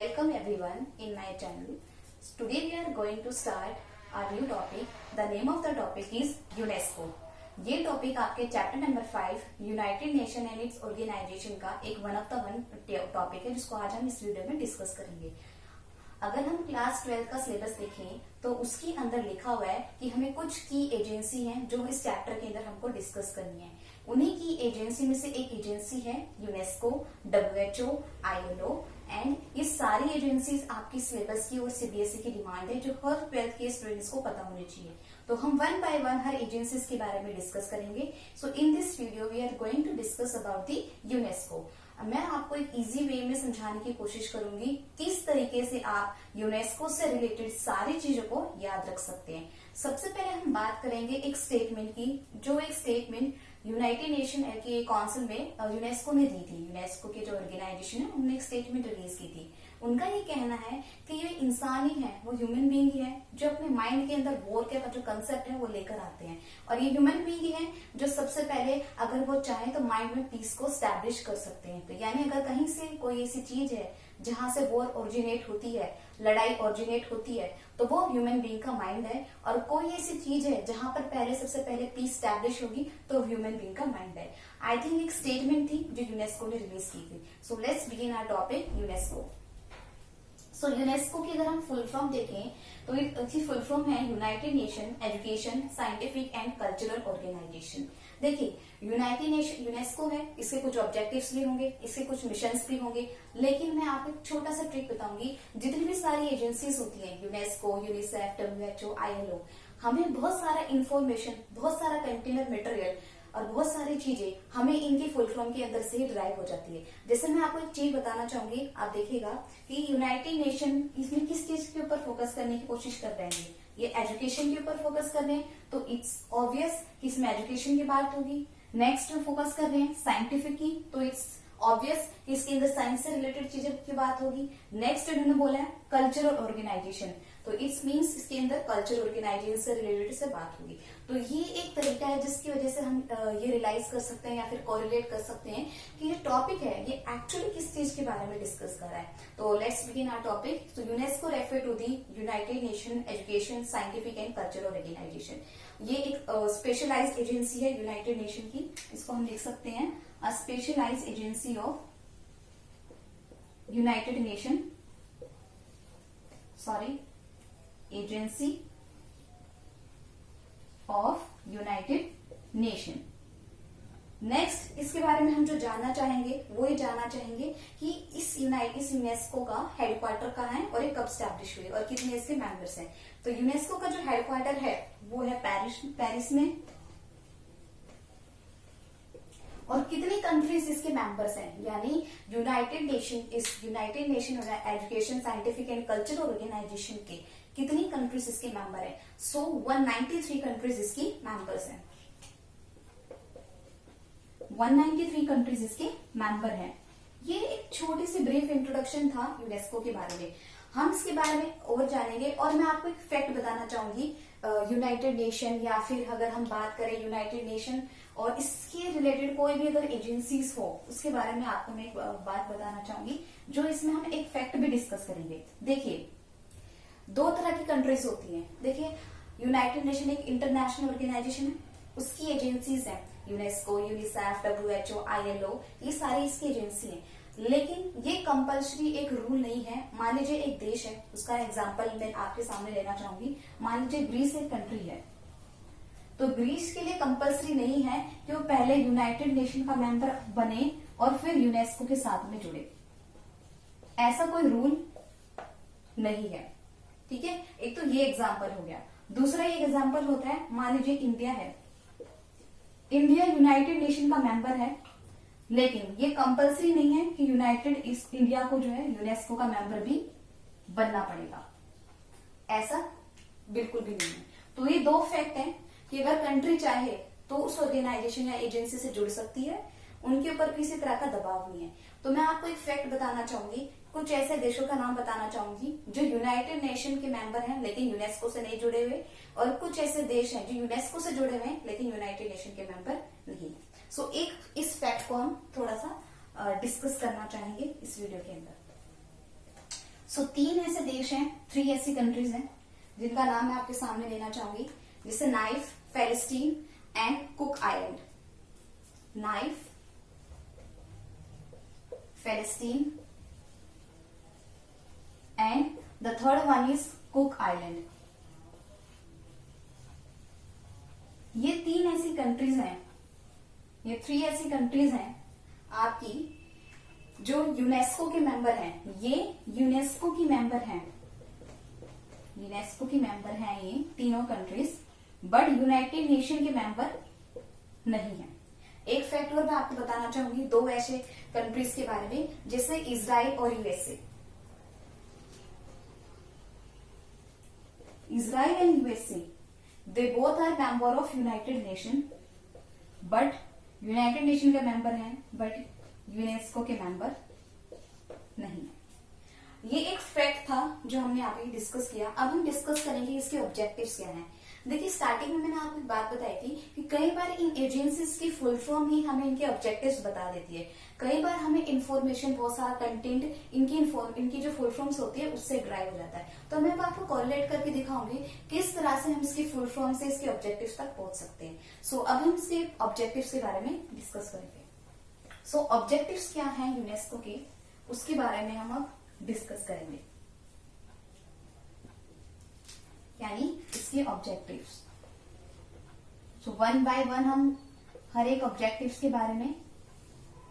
Welcome everyone in my channel. Today we are going to start our new topic. The name of the topic is UNESCO. ये topic आपके chapter number 5 United Nation and its organization का एक one of the one topic है जिसको आज हम इस video में डिस्कस करेंगे। अगर हम क्लास 12 का सिलेबस देखें तो उसके अंदर लिखा हुआ है कि हमें कुछ की एजेंसी हैं जो इस चैप्टर के अंदर हमको डिस्कस करनी है। उन्हीं की एजेंसी में से एक एजेंसी है यूनेस्को, WHO, ILO एंड ये सारी एजेंसीज आपकी सिलेबस की और सीबीएसई की डिमांड है जो हर 12th के स्टूडेंट्स को पता होनी चाहिए। तो हम वन बाय वन हर एजेंसीज के बारे में डिस्कस करेंगे। So in this video we are going to discuss about the UNESCO. मैं आपको एक इजी वे में समझाने की कोशिश करूंगी किस तरीके से आप यूनेस्को से रिलेटेड सारी चीजों को याद रख सकते हैं। सबसे पहले हम बात करेंगे एक स्टेटमेंट की, जो एक स्टेटमेंट यूनाइटेड नेशन के काउंसिल में यूनेस्को ने दी थी। यूनेस्को के जो ऑर्गेनाइजेशन है उन्होंने एक स्टेटमेंट रिलीज की थी। उनका ये कहना है कि ये इंसान ही है, वो ह्यूमन बीइंग ही है जो अपने माइंड के अंदर वॉर का जो कंसेप्ट है वो लेकर आते हैं। और ये ह्यूमन बीइंग ही है जो सबसे पहले अगर वो चाहे तो माइंड में पीस को स्टैब्लिश कर सकते हैं। तो यानी अगर कहीं से कोई ऐसी चीज है जहां से वॉर ओरिजिनेट होती है, लड़ाई ओरिजिनेट होती है, तो वो ह्यूमन बीइंग का माइंड है। और कोई ऐसी चीज है जहां पर सबसे पहले पीस स्टैब्लिश होगी तो ह्यूमन बीइंग का माइंड है। आई थिंक एक स्टेटमेंट थी जो यूनेस्को ने रिलीज की थी। So let's begin our topic UNESCO. So UNESCO की अगर हम फुल फॉर्म देखें तो इसकी फुल फॉर्म है United Nation education scientific and cultural organization. देखिए यूनाइटेड नेशन यूनेस्को है, इसके कुछ ऑब्जेक्टिव्स भी होंगे, इसके कुछ मिशंस भी होंगे, लेकिन मैं आपको एक छोटा सा ट्रिक बताऊंगी। जितनी भी सारी एजेंसीज होती हैं, यूनेस्को, यूनिसेफ, WHO, ILO, हमें बहुत सारा इंफॉर्मेशन, बहुत सारा कंटेनर मटेरियल और बहुत सारी चीजें हमें इनकी फुल फॉर्म के अंदर से ही ड्राइव हो जाती है। जैसे मैं आपको एक चीज बताना चाहूंगी, आप देखिएगा कि यूनाइटेड नेशन इसमें किस चीज के ऊपर फोकस करने की कोशिश कर रहे हैं। ये एजुकेशन के ऊपर फोकस कर रहे हैं, तो इट्स ऑब्वियस कि इसमें एजुकेशन की बात होगी। नेक्स्ट फोकस कर रहे हैं साइंटिफिक की, तो इट्स ऑब्वियस कि इसके अंदर साइंस से रिलेटेड चीजें की बात होगी। नेक्स्ट उन्होंने बोला है कल्चरल ऑर्गेनाइजेशन, तो इट्स मीन्स इसके अंदर कल्चर ऑर्गेनाइजेशन से रिलेटेड से बात होगी। तो ये एक तरीका है जिसकी वजह से हम ये रियलाइज कर सकते हैं या फिर कोरिलेट कर सकते हैं कि ये टॉपिक है ये एक्चुअली किस चीज के बारे में डिस्कस कर रहा है। तो लेट्स बिगिन आवर टॉपिक। तो UNESCO refer to the United Nation education scientific and cultural Organization. ये एक स्पेशलाइज्ड एजेंसी है यूनाइटेड नेशन की। इसको हम देख सकते हैं a specialised agency of United Nation, sorry, agency of United Nation. Next इसके बारे में हम जो जानना चाहेंगे वो ये जानना चाहेंगे कि इस यूनेस्को का हेडक्वार्टर कहाँ है और ये कब स्टैब्लिश हुई और कितने इसके मेंबर्स हैं। तो यूनेस्को का जो हेडक्वार्टर है वो है पेरिस में। और कितनी कंट्रीज इसके मेंबर्स हैं, यानी United Nation education scientific and cultural organization के कितनी कंट्रीज इसके मेंबर हैं। सो 193 कंट्रीज इसकी मेंबर्स हैं। 193 कंट्रीज इसके मेंबर हैं। ये एक छोटी सी ब्रीफ इंट्रोडक्शन था यूनेस्को के बारे में। हम इसके बारे में और जानेंगे और मैं आपको एक फैक्ट बताना चाहूंगी यूनाइटेड नेशन या फिर अगर हम बात करें यूनाइटेड नेशन और इसके रिलेटेड कोई भी अगर एजेंसीज हो उसके बारे में आपको मैं एक बात बताना चाहूंगी जो इसमें हम एक फैक्ट भी डिस्कस करेंगे। देखिए दो तरह की कंट्रीज होती हैं। देखिए यूनाइटेड नेशन एक इंटरनेशनल ऑर्गेनाइजेशन है, उसकी एजेंसीज हैं यूनेस्को, यूनिसेफ, WHO, ILO, ये सारी इसकी एजेंसी हैं। लेकिन ये कंपल्सरी एक रूल नहीं है। मान लीजिए एक देश है, उसका एग्जांपल मैं आपके सामने लेना चाहूंगी। मान लीजिए ग्रीस एक कंट्री है, तो ग्रीस के लिए कंपल्सरी नहीं है कि वो पहले यूनाइटेड नेशन का मेंबर बने और फिर यूनेस्को के साथ में जुड़े। ऐसा कोई रूल नहीं है, ठीक है। एक तो ये एग्जांपल हो गया। दूसरा ये एग्जांपल होता है, मान लीजिए इंडिया है, इंडिया यूनाइटेड नेशन का मेंबर है, लेकिन ये कंपल्सरी नहीं है कि यूनाइटेड इस इंडिया को जो है यूनेस्को का मेंबर भी बनना पड़ेगा। ऐसा बिल्कुल भी नहीं है। तो ये दो फैक्ट हैं कि अगर कंट्री चाहे तो उस ऑर्गेनाइजेशन या एजेंसी से जुड़ सकती है, उनके ऊपर किसी तरह का दबाव नहीं है। तो मैं आपको एक फैक्ट बताना चाहूंगी, कुछ ऐसे देशों का नाम बताना चाहूंगी जो यूनाइटेड नेशन के मेंबर हैं लेकिन यूनेस्को से नहीं जुड़े हुए, और कुछ ऐसे देश हैं जो यूनेस्को से जुड़े हुए हैं लेकिन यूनाइटेड नेशन के मेंबर नहीं। सो एक इस फैक्ट को हम थोड़ा सा डिस्कस करना चाहेंगे इस वीडियो के अंदर। तीन ऐसे देश हैं, 3 ऐसी कंट्रीज हैं जिनका नाम मैं आपके सामने लेना चाहूंगी, जैसे knife, Palestine and cook island. Knife, Palestine and the third one is cook island. ये 3 ऐसी कंट्रीज हैं, ये 3 ऐसी कंट्रीज हैं आपकी जो यूनेस्को के मेंबर हैं। ये यूनेस्को की मेंबर हैं, यूनेस्को की मेंबर हैं ये तीनों कंट्रीज, बट यूनाइटेड नेशन के मेंबर नहीं है। एक फैक्ट और मैं आपको बताना चाहूंगी 2 ऐसे कंट्रीज के बारे में, जैसे इजराइल और USA. Israel and USA, they both are member of United Nation, but United Nation के मेंबर हैं बट यूनेस्को के मेंबर नहीं है। ये एक फैक्ट था जो हमने अभी डिस्कस किया। अब हम डिस्कस करेंगे इसके ऑब्जेक्टिव्स क्या हैं। देखिए, स्टार्टिंग में मैंने आपको एक बात बताई थी कि कई बार इन एजेंसीज की फुल फॉर्म ही हमें इनके ऑब्जेक्टिव्स बता देती है। कई बार हमें इंफॉर्मेशन, बहुत सारा कंटेंट इनकी जो फुल फॉर्म्स होती है उससे ड्राइव हो जाता है। तो मैं आपको कोरिलेट करके दिखाऊंगी किस तरह से हम इसकी फुल फॉर्म से इसके ऑब्जेक्टिव्स तक पहुंच सकते हैं। सो अब हम इसके ऑब्जेक्टिव्स के बारे में डिस्कस करेंगे। सो ऑब्जेक्टिव्स क्या हैं यूनेस्को के, उसके बारे में हम अब डिस्कस करेंगे, यानी इसके ऑब्जेक्टिव्स। सो 1 बाय 1 हम हर एक ऑब्जेक्टिव्स के बारे में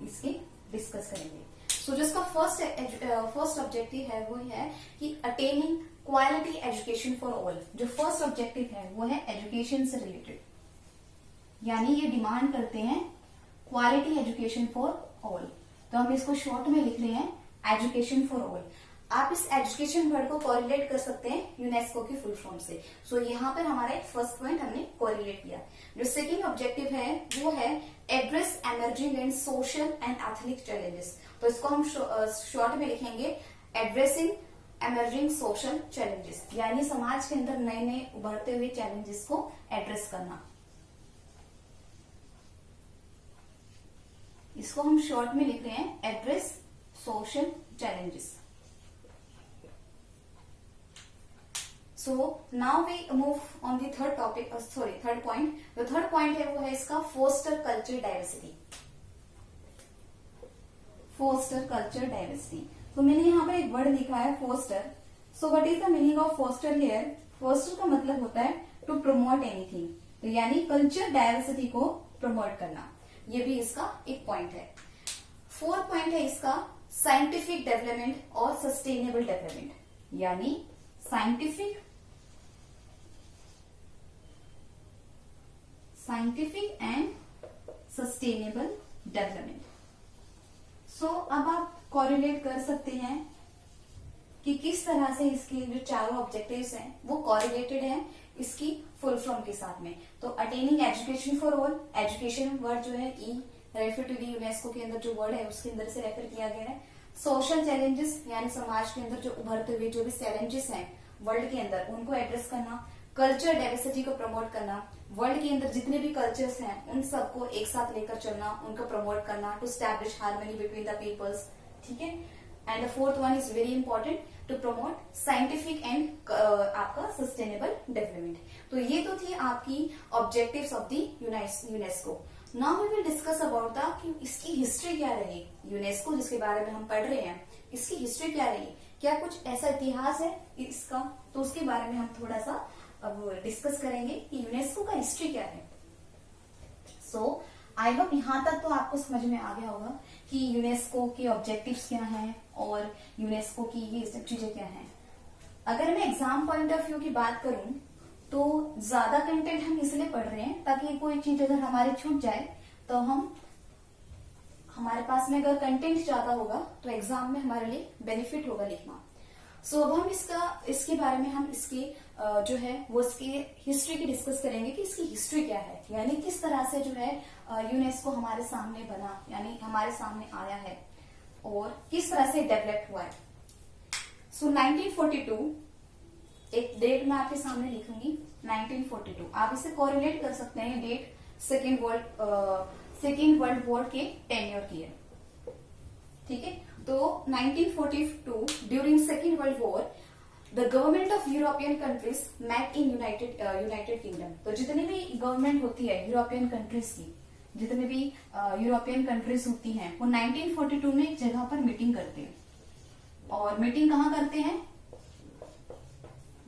इसके डिस्कस करेंगे। सो जिसका फर्स्ट ऑब्जेक्टिव है वो है कि attaining quality education for all. जो फर्स्ट ऑब्जेक्टिव है वो है एजुकेशन से रिलेटेड, यानी ये डिमांड करते हैं क्वालिटी एजुकेशन फॉर ऑल। तो हम इसको शॉर्ट में लिख रहे हैं एजुकेशन फॉर ऑल। आप इस एजुकेशन वर्ड को कोरिलेट कर सकते हैं यूनेस्को की फुल फॉर्म से। सो यहाँ पर हमारा एक फर्स्ट पॉइंट हमने कोरिलेट किया। जो सेकेंड ऑब्जेक्टिव है वो है address emerging and social and ethnic challenges. तो इसको हम शॉर्ट में लिखेंगे एड्रेसिंग एमर्जिंग सोशल चैलेंजेस, यानी समाज के अंदर नए नए उभरते हुए चैलेंजेस को एड्रेस करना। इसको हम शॉर्ट में लिख रहे हैं address social challenges. So now we move on the third point. जो थर्ड पॉइंट है वो है इसका foster culture diversity. Foster culture diversity. तो मैंने यहाँ पर एक वर्ड लिखा है foster. So what is the meaning of foster here? Foster का मतलब होता है टू प्रमोट एनीथिंग, तो यानी कल्चर डाइवर्सिटी को प्रमोट करना। ये भी इसका एक पॉइंट है। 4 पॉइंट है इसका साइंटिफिक डेवलपमेंट और सस्टेनेबल डेवलपमेंट, यानी साइंटिफिक एंड सस्टेनेबल डेवलपमेंट। सो अब आप कोरिलेट कर सकते हैं कि किस तरह से इसके जो चारों ऑब्जेक्टिव्स हैं वो कोरिलेटेड हैं इसकी फुल फॉर्म के साथ में। तो attaining education for all, education word जो है ई रेफर टू दी यूनेस्को के अंदर जो वर्ड है उसके अंदर से रेफर किया गया है। सोशल चैलेंजेस, यानी समाज के अंदर जो उभरते हुए जो भी चैलेंजेस हैं वर्ल्ड के अंदर उनको एड्रेस करना। कल्चर डाइवर्सिटी को प्रमोट करना, वर्ल्ड के अंदर जितने भी कल्चर्स हैं उन सबको एक साथ लेकर चलना, उनको प्रमोट करना, to establish harmony between the peoples. ठीक है। And the fourth one is very important, to promote scientific and आपका सस्टेनेबल डेवलपमेंट। तो ये तो थी आपकी objectives of the UNESCO. Now we will discuss about the कि इसकी हिस्ट्री क्या रही। यूनेस्को जिसके बारे में हम पढ़ रहे हैं, इसकी हिस्ट्री क्या रही, क्या कुछ ऐसा इतिहास है इसका, तो उसके बारे में हम थोड़ा सा अब डिस्कस करेंगे कि यूनेस्को का हिस्ट्री क्या है। सो आई होप यहाँ तक तो आपको समझ में आ गया होगा कि यूनेस्को के ऑब्जेक्टिव्स क्या हैं और यूनेस्को की ये सब चीजें क्या हैं। अगर मैं एग्जाम पॉइंट ऑफ व्यू की बात करूं तो ज्यादा कंटेंट हम इसलिए पढ़ रहे हैं ताकि कोई चीज अगर हमारी छूट जाए तो हमारे पास में अगर कंटेंट ज्यादा होगा तो एग्जाम में हमारे लिए बेनिफिट होगा लिखना। सो अब हम इसके बारे में हम इसकी जो है वो इसकी हिस्ट्री की डिस्कस करेंगे कि इसकी हिस्ट्री क्या है, यानी किस तरह से जो है यूनेस्को हमारे सामने बना, यानी हमारे सामने आया है और किस तरह से डेवलप हुआ है। सो 1942 एक डेट मैं आपके सामने लिखूंगी 1942। आप इसे कोरिलेट कर सकते हैं, डेट सेकेंड वर्ल्ड वॉर के टेन्योर की है। ठीक है। तो 1942 during second world war the government of European countries met in United Kingdom. तो जितनी भी गवर्नमेंट होती है यूरोपियन कंट्रीज की, जितने भी यूरोपियन कंट्रीज होती हैं, वो 1942 में एक जगह पर मीटिंग करते हैं। और मीटिंग कहाँ करते हैं?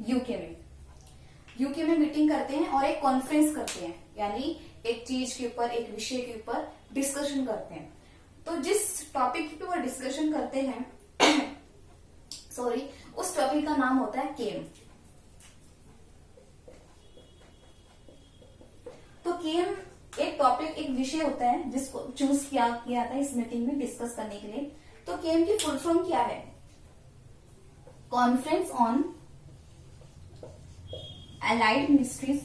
यूके में। यूके में मीटिंग करते हैं और एक कॉन्फ्रेंस करते हैं, यानी एक चीज के ऊपर, एक विषय के ऊपर डिस्कशन करते हैं। तो जिस टॉपिक पे वो डिस्कशन करते हैं सॉरी, उस टॉपिक का नाम होता है केम। तो केम एक टॉपिक, एक विषय होता है जिसको चूज किया था इस मीटिंग में डिस्कस करने के लिए। तो केम की फुल फॉर्म क्या है? Conference on allied ministries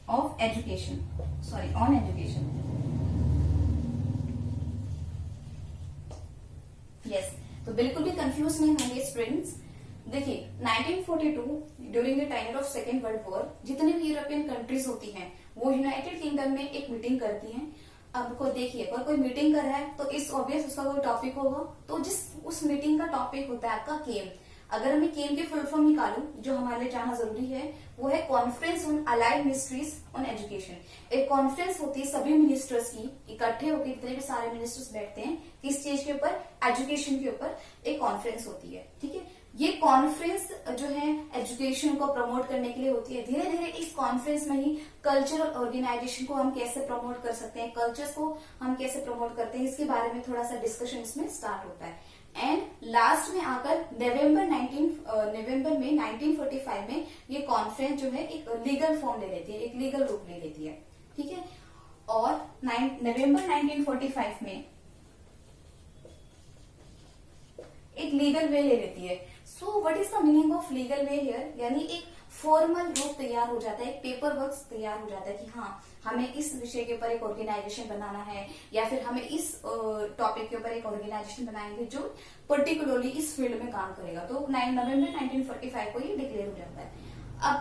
of education, sorry on education. Yes, तो बिल्कुल भी कंफ्यूज नहीं होंगे स्टूडेंट्स। देखिए 1942 during the time of second world war जितनी भी यूरोपियन कंट्रीज होती हैं वो यूनाइटेड किंगडम में एक मीटिंग करती हैं। अब को देखिए, अगर कोई मीटिंग कर रहा है तो इस ऑब्वियस उसका कोई टॉपिक होगा, तो जिस उस मीटिंग का टॉपिक होता है आपका केम। अगर मैं केम की फुल फॉर्म निकालूं, जो हमारे लिए जानना जरूरी है, वो है conference on allied ministries on education. एक कॉन्फ्रेंस होती है सभी मिनिस्टर्स की, इकट्ठे होकर जितने भी सारे मिनिस्टर्स बैठते हैं किस चीज के ऊपर? एजुकेशन के ऊपर एक कॉन्फ्रेंस होती है। ठीक है, ये कॉन्फ्रेंस जो है एजुकेशन को प्रमोट करने के लिए होती है। धीरे धीरे इस कॉन्फ्रेंस में ही कल्चरल ऑर्गेनाइजेशन को हम कैसे प्रमोट कर सकते हैं, कल्चर्स को हम कैसे प्रमोट करते हैं, इसके बारे में थोड़ा सा डिस्कशन इसमें स्टार्ट होता है। एंड लास्ट में आकर नवंबर में 1945 में ये कॉन्फ्रेंस जो है एक लीगल फॉर्म ले लेती है, एक लीगल रूप ले लेती है। ठीक है, और नवंबर 1945 में एक लीगल वे ले लेती है। सो what is the meaning of legal way here? यानी एक फॉर्मल रूप तैयार हो जाता है, एक पेपर वर्क तैयार हो जाता है कि हाँ हमें इस विषय के ऊपर एक ऑर्गेनाइजेशन बनाना है, या फिर हमें इस टॉपिक के ऊपर एक ऑर्गेनाइजेशन बनाएंगे जो पर्टिकुलरली इस फील्ड में काम करेगा। तो नवंबर 1945 को ये डिक्लेयर हो जाता है। अब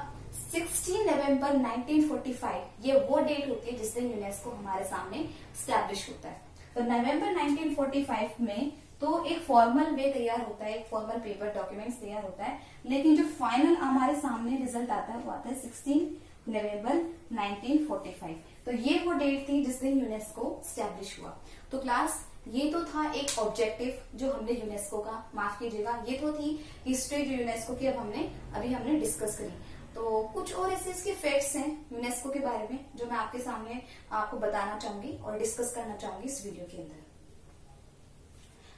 16 नवंबर 1945 ये वो डेट होती है जिस दिन यूनेस्को हमारे सामने स्टैब्लिश होता है। तो नवंबर 1945 में तो एक फॉर्मल वे तैयार होता है, एक फॉर्मल पेपर डॉक्यूमेंट्स तैयार होता है, लेकिन जो फाइनल हमारे सामने रिजल्ट आता है वो आता है 16 नवंबर 1945। तो ये वो डेट थी जिस दिन यूनेस्को स्टैब्लिश हुआ। तो क्लास ये तो था एक ऑब्जेक्टिव जो हमने यूनेस्को का, माफ कीजिएगा, ये तो थी हिस्ट्री जो यूनेस्को की अभी हमने डिस्कस करी। तो कुछ और ऐसे इसके फैक्ट्स हैं यूनेस्को के बारे में जो मैं आपके सामने आपको बताना चाहूंगी और डिस्कस करना चाहूंगी इस वीडियो के अंदर।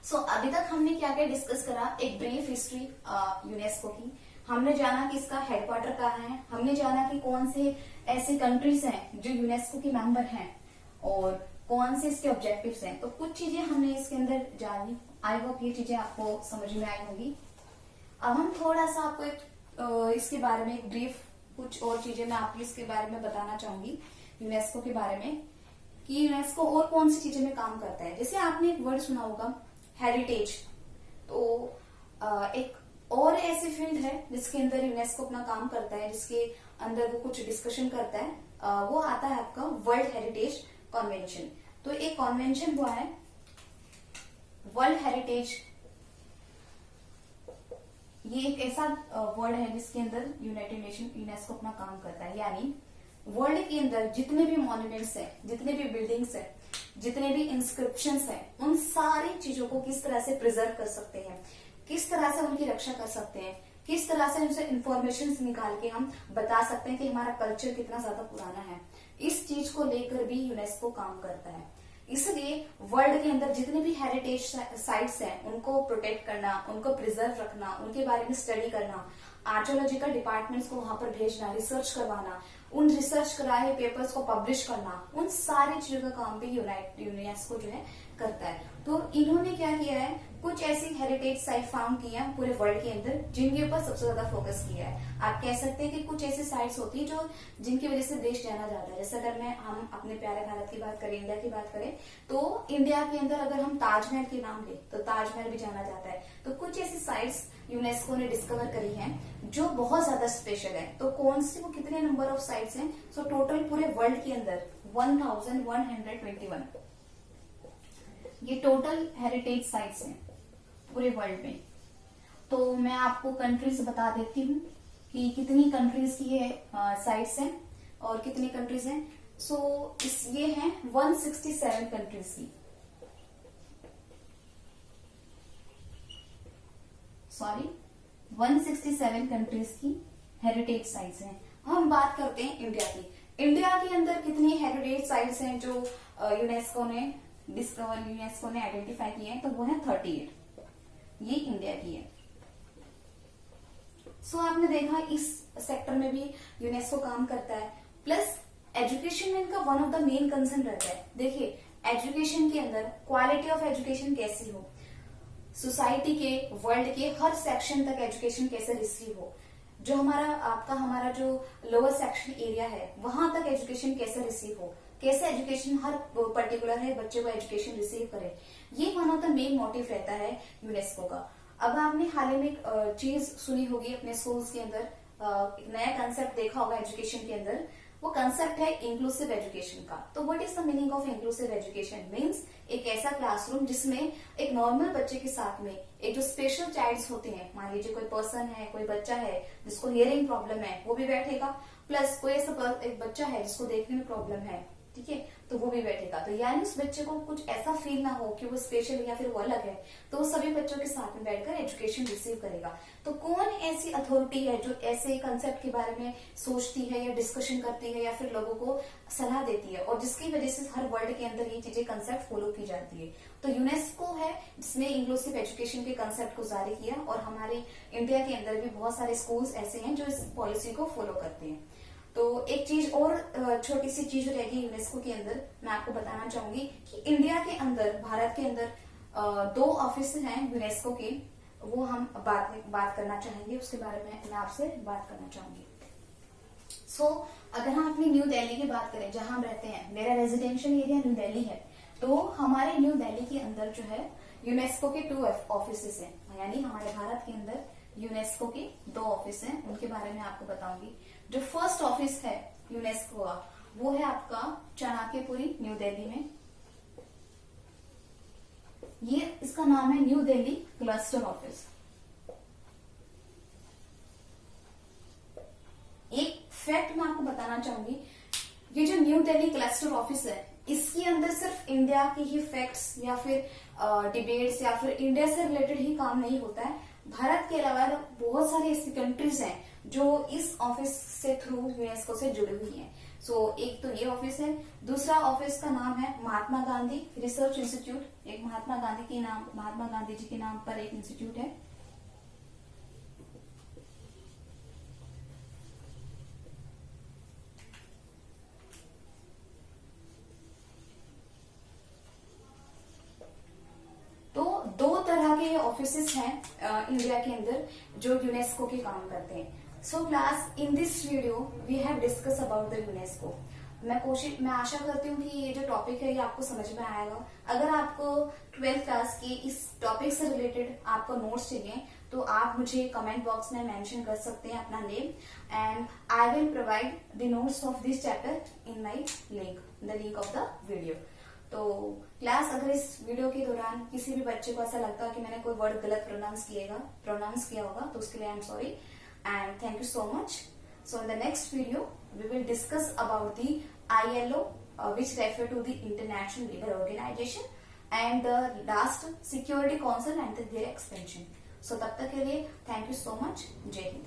सो अभी तक हमने क्या क्या डिस्कस करा? एक ब्रीफ हिस्ट्री यूनेस्को की। हमने जाना कि इसका हेडक्वार्टर कहाँ है, हमने जाना कि कौन से ऐसे कंट्रीज हैं जो यूनेस्को की मेंबर हैं और कौन से इसके ऑब्जेक्टिव्स हैं। तो कुछ चीजें हमने इसके अंदर जानी। आई होप ये चीजें आपको समझ में आई होगी। अब हम थोड़ा सा आपको इसके बारे में एक ब्रीफ, कुछ और चीजें मैं आपको इसके बारे में बताना चाहूंगी यूनेस्को के बारे में, कि यूनेस्को और कौन सी चीजें में काम करता है। जैसे आपने एक वर्ड सुना होगा हेरिटेज, तो एक और ऐसी फील्ड है जिसके अंदर यूनेस्को अपना काम करता है, जिसके अंदर वो कुछ डिस्कशन करता है, वो आता है आपका वर्ल्ड हेरिटेज कन्वेंशन। तो एक कन्वेंशन हुआ है वर्ल्ड हेरिटेज, ये एक ऐसा वर्ड है जिसके अंदर यूनाइटेड नेशन यूनेस्को अपना काम करता है। यानी वर्ल्ड के अंदर जितने भी मॉन्यूमेंट्स हैं, जितने भी बिल्डिंग्स हैं, जितने भी इंस्क्रिप्शंस हैं, उन सारी चीजों को किस तरह से प्रिजर्व कर सकते हैं, किस तरह से उनकी रक्षा कर सकते हैं, किस तरह से उनसे इंफॉर्मेशन निकाल के हम बता सकते हैं कि हमारा कल्चर कितना ज्यादा पुराना है, इस चीज को लेकर भी यूनेस्को काम करता है। इसलिए वर्ल्ड के अंदर जितने भी हेरिटेज साइट्स हैं उनको प्रोटेक्ट करना, उनको प्रिजर्व रखना, उनके बारे में स्टडी करना, आर्कियोलॉजिकल डिपार्टमेंट्स को वहां पर भेजना, रिसर्च करवाना, उन रिसर्च कराए पेपर्स को पब्लिश करना, उन सारी चीजों का काम भी यूनेस्को जो है करता है। तो इन्होंने क्या किया है, कुछ ऐसी हेरिटेज साइट फाउंड की है पूरे वर्ल्ड के अंदर जिनके ऊपर सबसे ज्यादा फोकस किया है। आप कह सकते हैं कि कुछ ऐसी साइट्स होती है जो जिनकी वजह से देश जाना जाता है। जैसे अगर हम अपने प्यारे भारत की बात करें, इंडिया की बात करें, तो इंडिया के अंदर अगर हम ताजमहल के नाम ले तो ताजमहल भी जाना जाता है। तो कुछ ऐसी साइट्स यूनेस्को ने डिस्कवर करी हैं जो बहुत ज्यादा स्पेशल है। तो कौन सी, वो कितने नंबर ऑफ साइट्स हैं? सो टोटल पूरे वर्ल्ड के अंदर 1121 ये टोटल हेरिटेज साइट्स हैं पूरे वर्ल्ड में। तो मैं आपको कंट्रीज बता देती हूँ कि कितनी कंट्रीज की ये साइट्स हैं और कितनी कंट्रीज हैं। सो ये हैं 167 कंट्रीज की, सॉरी 167 कंट्रीज की हेरिटेज साइट्स हैं। हम बात करते हैं इंडिया की। इंडिया के अंदर कितनी हेरिटेज साइट्स हैं जो यूनेस्को ने आइडेंटिफाई किए हैं, तो वो है 38। ये इंडिया की है। सो आपने देखा इस सेक्टर में भी यूनेस्को काम करता है। प्लस एजुकेशन में इनका one of the main concern रहता है। देखिए एजुकेशन के अंदर क्वालिटी ऑफ एजुकेशन कैसी हो, सोसाइटी के वर्ल्ड के हर सेक्शन तक एजुकेशन कैसे रिसीव हो, जो हमारा जो लोअर सेक्शन एरिया है वहां तक एजुकेशन कैसे रिसीव हो, कैसे एजुकेशन हर पर्टिकुलर है बच्चे को एजुकेशन रिसीव करे, ये one of the main motive रहता है यूनेस्को का। अब आपने हाल ही में एक चीज सुनी होगी अपने स्कूल्स के अंदर, एक नया कंसेप्ट देखा होगा एजुकेशन के अंदर, वो कंसेप्ट है इंक्लूसिव एजुकेशन का। तो what is the meaning of inclusive education? Means एक ऐसा क्लासरूम जिसमें एक नॉर्मल बच्चे के साथ में एक जो स्पेशल चाइल्ड्स होते हैं, मान लीजिए कोई पर्सन है, कोई बच्चा है जिसको हियरिंग प्रॉब्लम है, वो भी बैठेगा, प्लस कोई ऐसा एक बच्चा है जिसको देखने में प्रॉब्लम है, ठीक है, तो वो भी बैठेगा। तो यानी उस बच्चे को कुछ ऐसा फील ना हो कि वो स्पेशल या फिर वो अलग है, तो वो सभी बच्चों के साथ में बैठकर एजुकेशन रिसीव करेगा। तो कौन ऐसी अथॉरिटी है जो ऐसे कंसेप्ट के बारे में सोचती है या डिस्कशन करती है या फिर लोगों को सलाह देती है, और जिसकी वजह से हर वर्ल्ड के अंदर ये चीजें कंसेप्ट फॉलो की जाती है? तो यूनेस्को है जिसने इंक्लूसिव एजुकेशन के कंसेप्ट को जारी किया, और हमारे इंडिया के अंदर भी बहुत सारे स्कूल्स ऐसे हैं जो इस पॉलिसी को फॉलो करते हैं। तो एक चीज और छोटी सी चीज रहेगी यूनेस्को के अंदर, मैं आपको बताना चाहूंगी कि इंडिया के अंदर, भारत के अंदर 2 ऑफिस हैं यूनेस्को के, वो हम बात करना चाहेंगे, उसके बारे में मैं आपसे बात करना चाहूंगी। सो अगर हम अपनी न्यू दिल्ली की बात करें, जहां हम रहते हैं, मेरा रेजिडेंशियल एरिया न्यू दिल्ली है, तो हमारे न्यू दिल्ली के अंदर जो है यूनेस्को के 2 ऑफिस हैं, यानी हमारे भारत के अंदर यूनेस्को के 2 ऑफिस हैं, उनके बारे में आपको बताऊंगी। जो फर्स्ट ऑफिस है यूनेस्को का, वो है आपका चाणक्यपुरी न्यू दिल्ली में। ये इसका नाम है न्यू दिल्ली क्लस्टर ऑफिस। एक फैक्ट मैं आपको बताना चाहूंगी, ये जो न्यू दिल्ली क्लस्टर ऑफिस है, इसके अंदर सिर्फ इंडिया की ही फैक्ट्स या फिर डिबेट्स या फिर इंडिया से रिलेटेड ही काम नहीं होता है। भारत के अलावा बहुत सारी ऐसी कंट्रीज हैं जो इस ऑफिस से थ्रू यूनेस्को से जुड़ी हुई हैं। सो एक तो ये ऑफिस है। दूसरा ऑफिस का नाम है महात्मा गांधी रिसर्च इंस्टीट्यूट। एक महात्मा गांधी जी के नाम पर एक इंस्टीट्यूट है। तो 2 तरह के ऑफिसेस हैं इंडिया के अंदर जो यूनेस्को के काम करते हैं। So class, in this video we have discuss about the UNESCO. मैं आशा करती हूँ कि ये जो टॉपिक है ये आपको समझ में आएगा। अगर आपको 12th क्लास की इस टॉपिक से रिलेटेड आपको नोट्स चाहिए तो आप मुझे कमेंट बॉक्स में मेंशन कर सकते हैं अपना name, and I will provide the notes of this chapter in my link of the video. तो क्लास, अगर इस वीडियो के दौरान किसी भी बच्चे को ऐसा लगता है कि मैंने कोई वर्ड गलत प्रोनाउंस किया होगा तो उसके लिए I am sorry and thank you so much. So in the next video we will discuss about the ILO, which refer to the International Labour Organization, and the last Security Council and their expansion. So तब तक के लिए thank you so much. जय हिंद।